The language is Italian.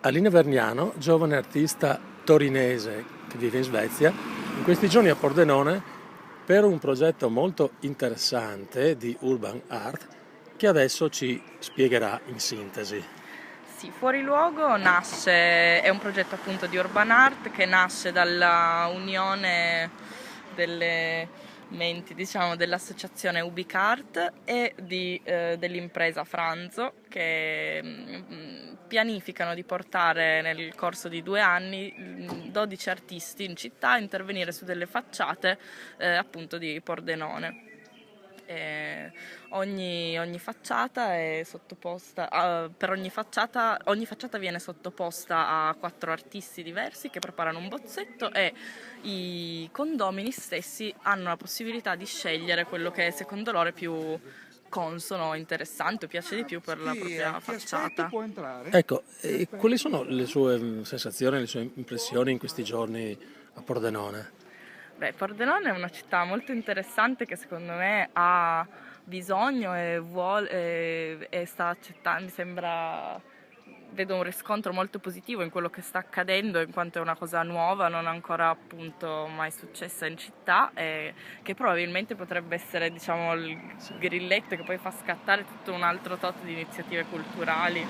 Aline Vergnano, giovane artista torinese che vive in Svezia, in questi giorni a Pordenone per un progetto molto interessante di urban art che adesso ci spiegherà in sintesi. Sì, Fuori Luogo è un progetto appunto di urban art che nasce dalla unione delle menti, diciamo, dell'associazione Ubicart e dell'impresa Franzo, che pianificano di portare nel corso di 2 anni 12 artisti in città a intervenire su delle facciate appunto di Pordenone. Ogni facciata è sottoposta ogni facciata viene sottoposta a 4 artisti diversi che preparano un bozzetto, e i condomini stessi hanno la possibilità di scegliere quello che secondo loro è più consono, interessante o piace di più per la propria facciata. Ecco, e quali sono le sue sensazioni, le sue impressioni in questi giorni a Pordenone? Beh, Pordenone è una città molto interessante che secondo me ha bisogno e sta accettando, mi sembra, vedo un riscontro molto positivo in quello che sta accadendo, in quanto è una cosa nuova, non ancora appunto mai successa in città, e che probabilmente potrebbe essere, diciamo, il grilletto che poi fa scattare tutto un altro tot di iniziative culturali.